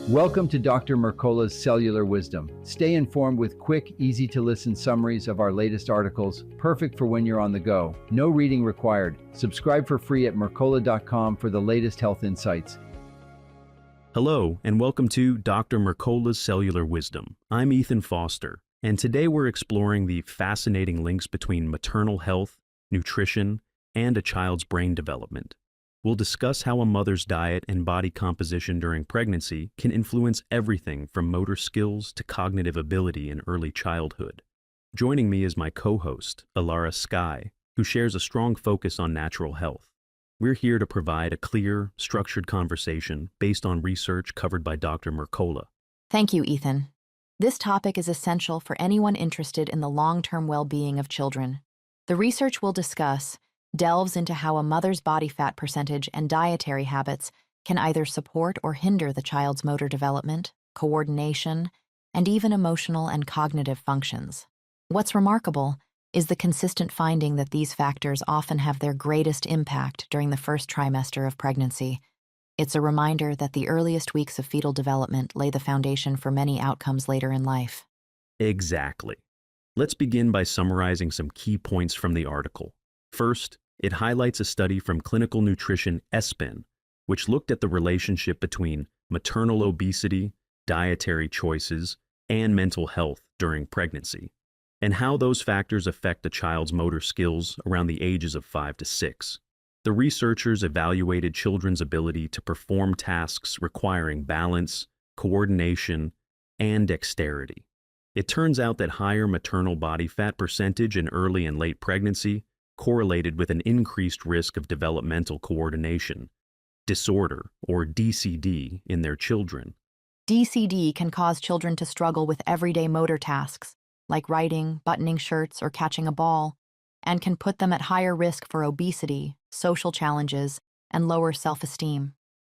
Welcome to Dr. Mercola's Cellular Wisdom. Stay informed with quick, easy-to-listen summaries of our latest articles, perfect for when you're on the go. No reading required. Subscribe for free at mercola.com for the latest health insights. Hello, and welcome to Dr. Mercola's Cellular Wisdom. I'm Ethan Foster, and today we're exploring the fascinating links between maternal health, nutrition, and a child's brain development. We'll discuss how a mother's diet and body composition during pregnancy can influence everything from motor skills to cognitive ability in early childhood. Joining me is my co-host, Alara Sky, who shares a strong focus on natural health. We're here to provide a clear, structured conversation based on research covered by Dr. Mercola. Thank you, Ethan. This topic is essential for anyone interested in the long-term well-being of children. The research we'll discuss delves into how a mother's body fat percentage and dietary habits can either support or hinder the child's motor development, coordination, and even emotional and cognitive functions. What's remarkable is the consistent finding that these factors often have their greatest impact during the first trimester of pregnancy. It's a reminder that the earliest weeks of fetal development lay the foundation for many outcomes later in life. Exactly. Let's begin by summarizing some key points from the article. First, it highlights a study from Clinical Nutrition ESPN, which looked at the relationship between maternal obesity, dietary choices, and mental health during pregnancy, and how those factors affect a child's motor skills around the ages of 5 to 6. The researchers evaluated children's ability to perform tasks requiring balance, coordination, and dexterity. It turns out that higher maternal body fat percentage in early and late pregnancy correlated with an increased risk of developmental coordination disorder, or DCD, in their children. DCD can cause children to struggle with everyday motor tasks, like writing, buttoning shirts, or catching a ball, and can put them at higher risk for obesity, social challenges, and lower self-esteem.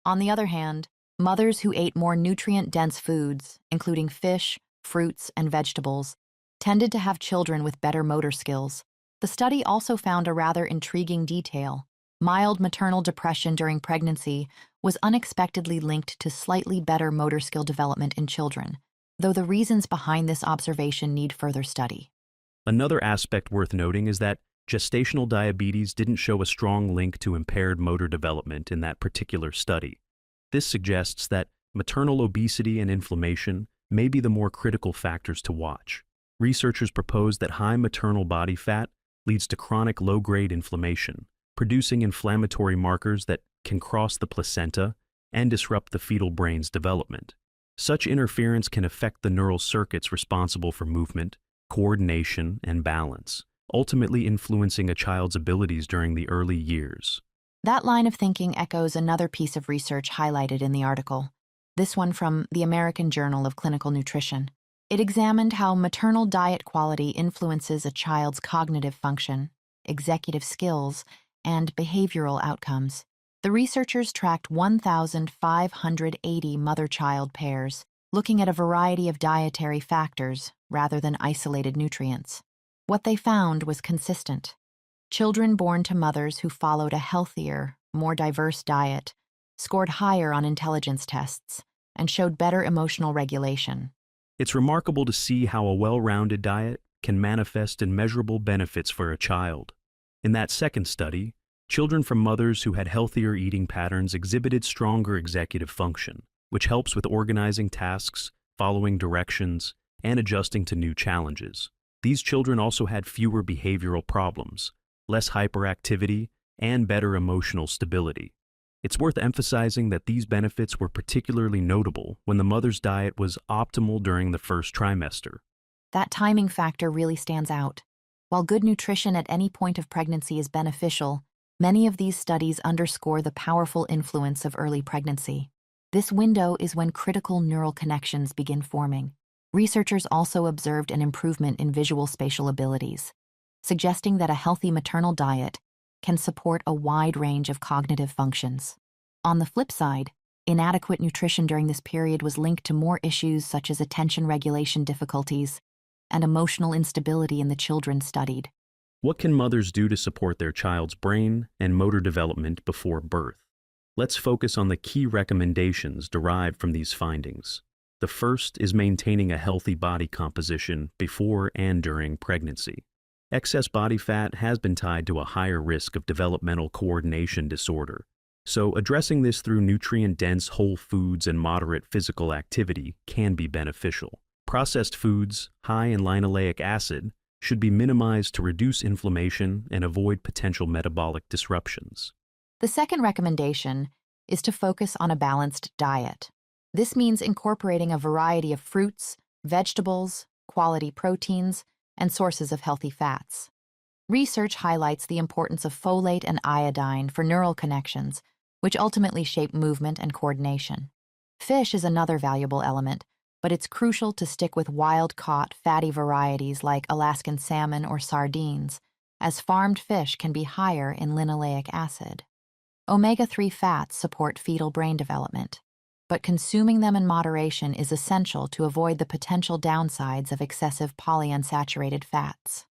On the other hand, mothers who ate more nutrient-dense foods, including fish, fruits, and vegetables, tended to have children with better motor skills. The study also found a rather intriguing detail. Mild maternal depression during pregnancy was unexpectedly linked to slightly better motor skill development in children, though the reasons behind this observation need further study. Another aspect worth noting is that gestational diabetes didn't show a strong link to impaired motor development in that particular study. This suggests that maternal obesity and inflammation may be the more critical factors to watch. Researchers propose that high maternal body fat leads to chronic low-grade inflammation, producing inflammatory markers that can cross the placenta and disrupt the fetal brain's development. Such interference can affect the neural circuits responsible for movement, coordination, and balance, ultimately influencing a child's abilities during the early years. That line of thinking echoes another piece of research highlighted in the article, this one from the American Journal of Clinical Nutrition. It examined how maternal diet quality influences a child's cognitive function, executive skills, and behavioral outcomes. The researchers tracked 1,580 mother-child pairs, looking at a variety of dietary factors rather than isolated nutrients. What they found was consistent. Children born to mothers who followed a healthier, more diverse diet scored higher on intelligence tests and showed better emotional regulation. It's remarkable to see how a well-rounded diet can manifest in measurable benefits for a child. In that second study, children from mothers who had healthier eating patterns exhibited stronger executive function, which helps with organizing tasks, following directions, and adjusting to new challenges. These children also had fewer behavioral problems, less hyperactivity, and better emotional stability. It's worth emphasizing that these benefits were particularly notable when the mother's diet was optimal during the first trimester. That timing factor really stands out. While good nutrition at any point of pregnancy is beneficial, many of these studies underscore the powerful influence of early pregnancy. This window is when critical neural connections begin forming. Researchers also observed an improvement in visual spatial abilities, suggesting that a healthy maternal diet can support a wide range of cognitive functions. On the flip side, inadequate nutrition during this period was linked to more issues such as attention regulation difficulties and emotional instability in the children studied. What can mothers do to support their child's brain and motor development before birth? Let's focus on the key recommendations derived from these findings. The first is maintaining a healthy body composition before and during pregnancy. Excess body fat has been tied to a higher risk of developmental coordination disorder, so addressing this through nutrient-dense whole foods and moderate physical activity can be beneficial. Processed foods, high in linoleic acid, should be minimized to reduce inflammation and avoid potential metabolic disruptions. The second recommendation is to focus on a balanced diet. This means incorporating a variety of fruits, vegetables, quality proteins, and sources of healthy fats. Research highlights the importance of folate and iodine for neural connections, which ultimately shape movement and coordination. Fish is another valuable element, but it's crucial to stick with wild-caught, fatty varieties like Alaskan salmon or sardines, as farmed fish can be higher in linoleic acid. Omega-3 fats support fetal brain development, but consuming them in moderation is essential to avoid the potential downsides of excessive polyunsaturated fats.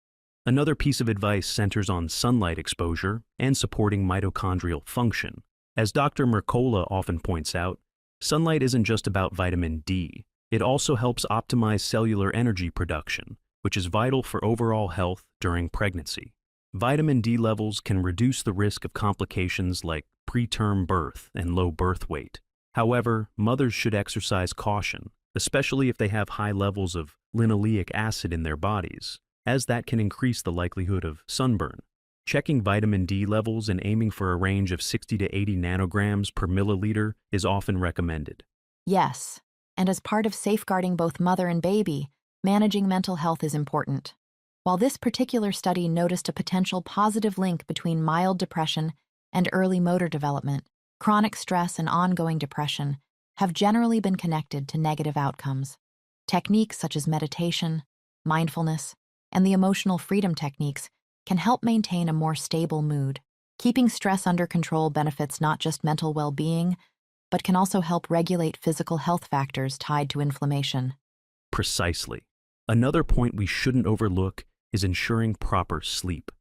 Another piece of advice centers on sunlight exposure and supporting mitochondrial function. As Dr. Mercola often points out, sunlight isn't just about vitamin D. It also helps optimize cellular energy production, which is vital for overall health during pregnancy. Vitamin D levels can reduce the risk of complications like preterm birth and low birth weight. However, mothers should exercise caution, especially if they have high levels of linoleic acid in their bodies, as that can increase the likelihood of sunburn. Checking vitamin D levels and aiming for a range of 60 to 80 nanograms per milliliter is often recommended. Yes, and as part of safeguarding both mother and baby, managing mental health is important. While this particular study noticed a potential positive link between mild depression and early motor development, chronic stress and ongoing depression have generally been connected to negative outcomes. Techniques such as meditation, mindfulness, and the emotional freedom techniques can help maintain a more stable mood. Keeping stress under control benefits not just mental well-being, but can also help regulate physical health factors tied to inflammation. Precisely. Another point we shouldn't overlook is ensuring proper sleep.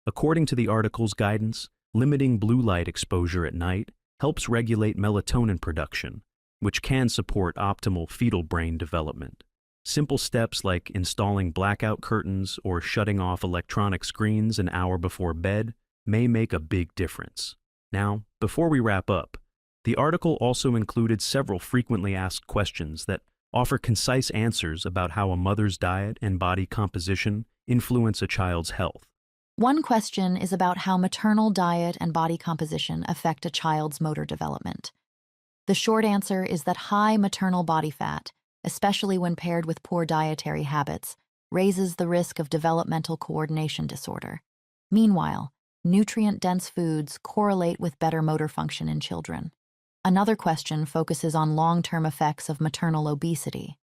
According to the article's guidance, limiting blue light exposure at night helps regulate melatonin production, which can support optimal fetal brain development. Simple steps like installing blackout curtains or shutting off electronic screens an hour before bed may make a big difference. Now, before we wrap up, the article also included several frequently asked questions that offer concise answers about how a mother's diet and body composition influence a child's health. One question is about how maternal diet and body composition affect a child's motor development. The short answer is that high maternal body fat, especially when paired with poor dietary habits, raises the risk of developmental coordination disorder. Meanwhile, nutrient-dense foods correlate with better motor function in children. Another question focuses on long-term effects of maternal obesity.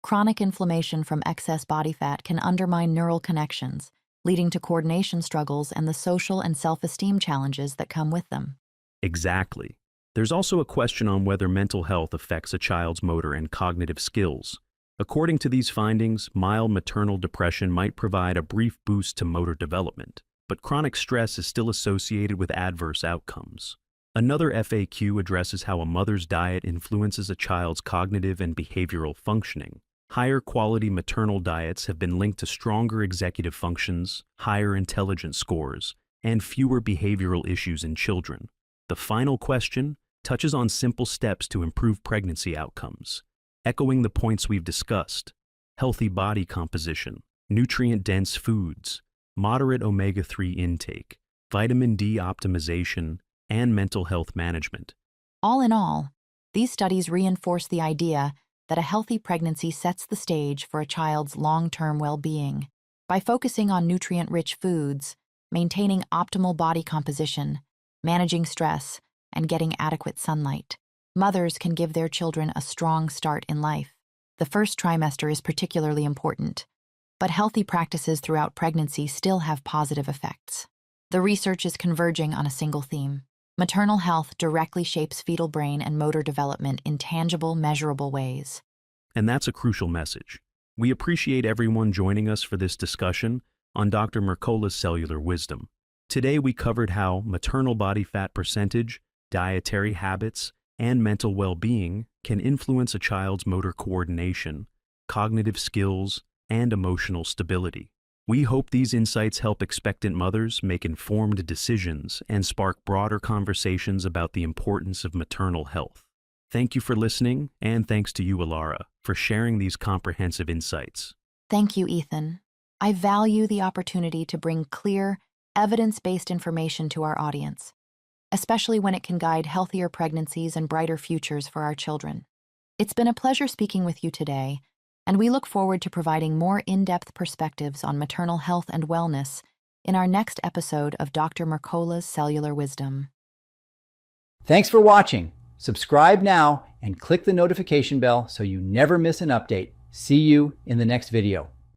Chronic inflammation from excess body fat can undermine neural connections, leading to coordination struggles and the social and self-esteem challenges that come with them. Exactly. There's also a question on whether mental health affects a child's motor and cognitive skills. According to these findings, mild maternal depression might provide a brief boost to motor development, but chronic stress is still associated with adverse outcomes. Another FAQ addresses how a mother's diet influences a child's cognitive and behavioral functioning. Higher quality maternal diets have been linked to stronger executive functions, higher intelligence scores, and fewer behavioral issues in children. The final question touches on simple steps to improve pregnancy outcomes, echoing the points we've discussed: healthy body composition, nutrient-dense foods, moderate omega-3 intake, vitamin D optimization, and mental health management. All in all, these studies reinforce the idea that a healthy pregnancy sets the stage for a child's long-term well-being. By focusing on nutrient-rich foods, maintaining optimal body composition, managing stress, and getting adequate sunlight, mothers can give their children a strong start in life. The first trimester is particularly important, but healthy practices throughout pregnancy still have positive effects. The research is converging on a single theme. Maternal health directly shapes fetal brain and motor development in tangible, measurable ways. And that's a crucial message. We appreciate everyone joining us for this discussion on Dr. Mercola's cellular wisdom. Today we covered how maternal body fat percentage dietary habits, and mental well-being can influence a child's motor coordination, cognitive skills, and emotional stability. We hope these insights help expectant mothers make informed decisions and spark broader conversations about the importance of maternal health. Thank you for listening, and thanks to you, Alara, for sharing these comprehensive insights. Thank you, Ethan. I value the opportunity to bring clear, evidence-based information to our audience, especially when it can guide healthier pregnancies and brighter futures for our children. It's been a pleasure speaking with you today, and we look forward to providing more in-depth perspectives on maternal health and wellness in our next episode of Dr. Mercola's Cellular Wisdom. Thanks for watching. Subscribe now and click the notification bell so you never miss an update. See you in the next video.